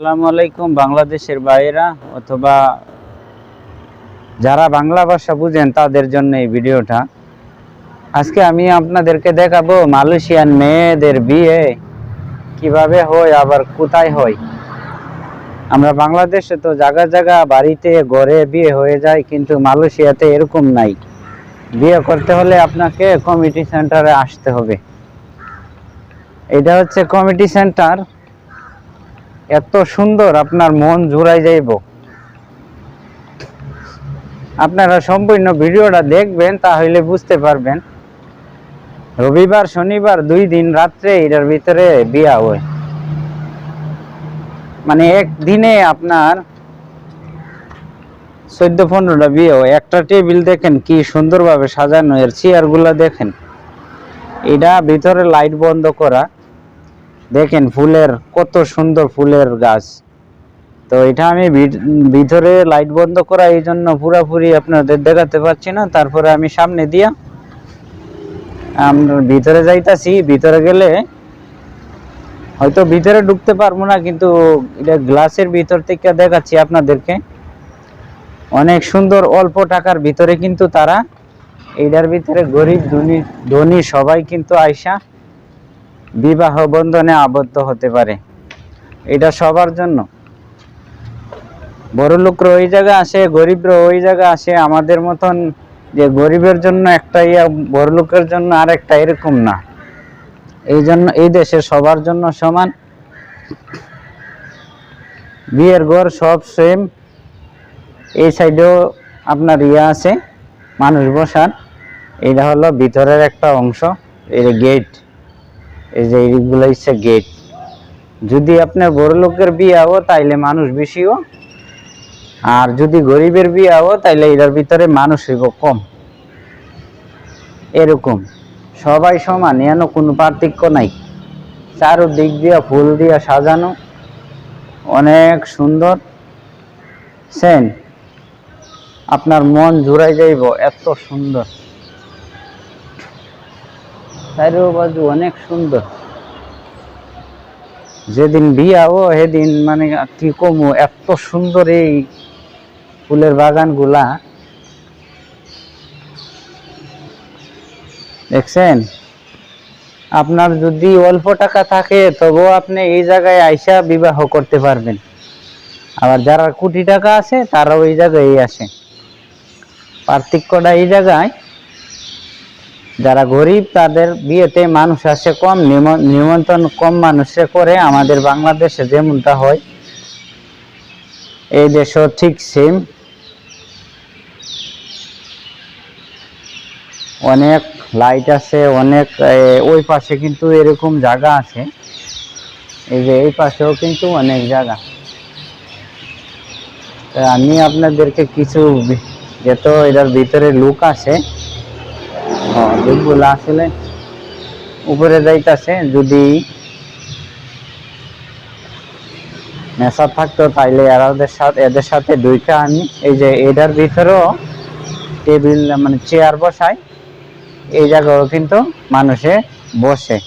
আসসালামু আলাইকুম। বাংলাদেশের বাইরা অথবা যারা বাংলা ভাষা বুঝেন তাদের জন্য এই ভিডিওটা। আজকে আমি আপনাদেরকে দেখাবো মালয়েশিয়ান মেয়েদের বিয়ে কিভাবে হয়, আবার কোথায় হয়। আমরা বাংলাদেশে তো জায়গা জায়গা বাড়িতে ঘরে বিয়ে হয়ে যায়, কিন্তু মালয়েশিয়াতে এরকম নাই। বিয়ে করতে হলে আপনাকে কমিউনিটি সেন্টারে আসতে হবে। এটা হচ্ছে কমিউনিটি সেন্টার। এত সুন্দর, আপনার মন জুড়াই যাইব। আপনারা সম্পূর্ণ ভিডিওটা দেখবেন, তাহলে বুঝতে পারবেন। রবিবার শনিবার 2 দিন রাত্রে এটার ভিতরে বিয়া হয়। মানে একদিনে আপনার 14-15টা বিয়ে হয়। একটা টেবিল দেখেন কি সুন্দরভাবে সাজানো, এর চেয়ার গুলা দেখেন। এটা ভিতরে লাইট বন্ধ করা, দেখেন ফুলের কত সুন্দর ফুলের গাছ। তো এটা আমি ভিতরে লাইট বন্ধ করা, এই জন্য পুরাপুরি আপনাদের দেখাতে পারছি না। তারপরে আমি সামনে দিয়া আমরা ভিতরে যাইতাছি। ভিতরে গেলে হয়তো ভিতরে ঢুকতে পারবো না, কিন্তু এটা গ্লাসের ভিতর থেকে দেখাচ্ছি আপনাদেরকে। অনেক সুন্দর, অল্প টাকার ভিতরে কিন্তু তারা এইটার ভিতরে গরিব ধনী সবাই কিন্তু আয়সা বিবাহ বন্ধনে আবদ্ধ হতে পারে। এটা সবার জন্য। বড় লোকরা ওই জায়গা আসে, গরিবরা ওই জায়গা আসে। আমাদের মতন যে গরিবের জন্য একটা ইয়া, বড় লোকের জন্য আরেকটা, এরকম না। এই জন্য এই দেশে সবার জন্য সমান। বিয়ের ঘর সব সেম। এই সাইডেও আপনার ইয়া আছে, মানুষ বসার। এটা হলো ভিতরের একটা অংশ। এই যে গেট, এই যে এইগুলো হচ্ছে গেট। যদি আপনার বড় লোকের বিয়ে হো তাইলে মানুষ বেশিও, আর যদি গরিবের বিয়ে হো তাইলে এটার ভিতরে মানুষ হইব কম। এরকম সবাই সমান, এন কোনো পার্থক্য নাই। চারদিক দিয়া ফুল দিয়া সাজানো, অনেক সুন্দর। সেন আপনার মন জুড়াই যাইব, এত সুন্দর। চারো বাজু অনেক সুন্দর। যেদিন বিয়া ও সেদিন মানে কি কমু, এত সুন্দর এই ফুলের বাগান গুলা দেখছেন। আপনার যদি অল্প টাকা থাকে তবুও আপনি এই জায়গায় আইসা বিবাহ করতে পারবেন। আবার যারা কোটি টাকা আছে তারাও এই জায়গায় আসে। পার্থক্যটা এই জায়গায়, যারা গরিব তাদের বিয়েতে মানুষ আসে কম, নিমন্ত্রণ কম মানুষে করে। আমাদের বাংলাদেশে যেমনটা হয় এই দেশও ঠিক সেম। অনেক লাইট আছে, অনেক। ওই পাশে কিন্তু এরকম জায়গা আছে, এই যে এই পাশেও কিন্তু অনেক জায়গা। আমি আপনাদেরকে কিছু, যেহেতু এটার ভিতরে লুক আছে, লুকগুলো আসলে উপরে যাইতেছে। যদি নেশা থাকতো তাইলে এদের সাথে দুইটা আমি এই যে এটার ভিতরেও টেবিল মানে চেয়ার বসাই। এই জায়গাও কিন্তু মানুষে বসে।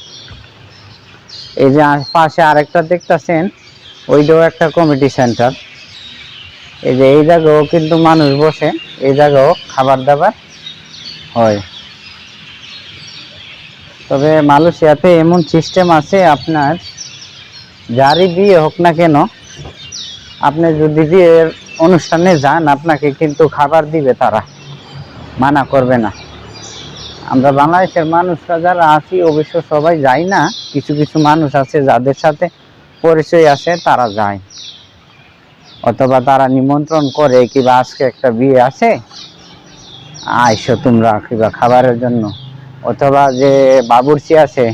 এই যে পাশে আরেকটা দেখতেছেন, ওইটাও একটা কমিটি সেন্টার। এই যে এই জায়গাও কিন্তু মানুষ বসে, এই জায়গাও খাবার দাবার হয়। তবে মালয়েশিয়াতে এমন সিস্টেম আছে, আপনার যারই বিয়ে হোক না কেন, আপনি যদি বিয়ের অনুষ্ঠানে যান আপনাকে কিন্তু খাবার দিবে, তারা মানা করবে না। আমরা বাংলাদেশের মানুষরা যারা আছি অবশ্য সবাই যাই না, কিছু কিছু মানুষ আছে যাদের সাথে পরিচয় আছে তারা যায়, অথবা তারা নিমন্ত্রণ করে, কিংবা আজকে একটা বিয়ে আছে আইসো তোমরা কিংবা খাবারের জন্য। অথবা যে বাবুর্চি আছে,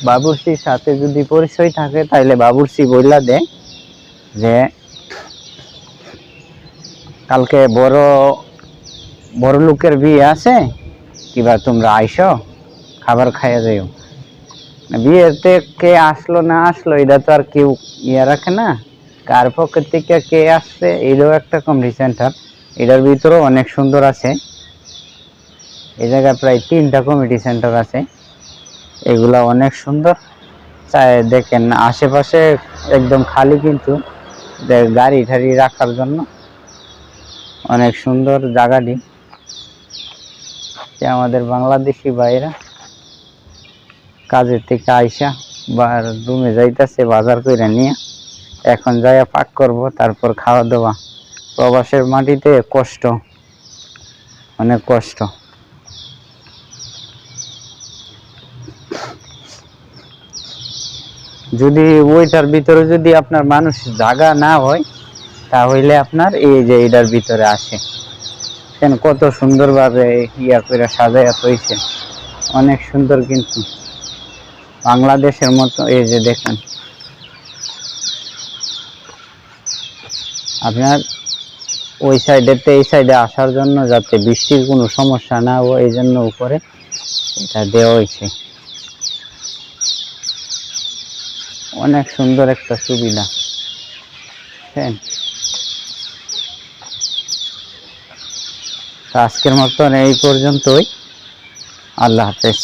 বাবুর্চির সাথে যদি পরিচয় থাকে তাইলে বাবুর্চি বইলা দেয় যে কালকে বড় লোকের বিয়ে আছে, কিংবা তোমরা আইসো খাবার খাইয়া যাইও। বিয়েতে কে আসলো না আসলো এটা তো আর কেউ ইয়ে রাখে না, কার পকেট থেকে কে আসছে। এটাও একটা কমিউনিটি সেন্টার। এটার ভিতরেও অনেক সুন্দর আছে। এই জায়গায় প্রায় 3টা কমিউনিটি সেন্টার আছে। এগুলা অনেক সুন্দর। দেখেন আশেপাশে একদম খালি, কিন্তু গাড়ি ঠাড়ি রাখার জন্য অনেক সুন্দর জায়গাটি। আমাদের বাংলাদেশি ভাইরা কাজের থেকে আইসা বা রুমে যাইতেছে বাজার করে নিয়ে, এখন যাইয়া পাক করব, তারপর খাওয়া দাওয়া। প্রবাসের মাটিতে কষ্ট, অনেক কষ্ট। যদি ওইটার ভিতরে যদি আপনার মানুষ জায়গা না হয়, তাহলে আপনার এই যে এটার ভিতরে আসে। কেন কত সুন্দরভাবে ইয়া করে সাজাইয়া হয়েছে, অনেক সুন্দর। কিন্তু বাংলাদেশের মতো এই যে দেখেন আপনার ওই সাইডেতে এই সাইডে আসার জন্য, যাতে বৃষ্টির কোনো সমস্যা না হয়, এই জন্য উপরে এটা দেওয়া হয়েছে। অনেক সুন্দর একটা সুবিধা। আজকের মতন এই পর্যন্তই। আল্লাহ হাফেজ।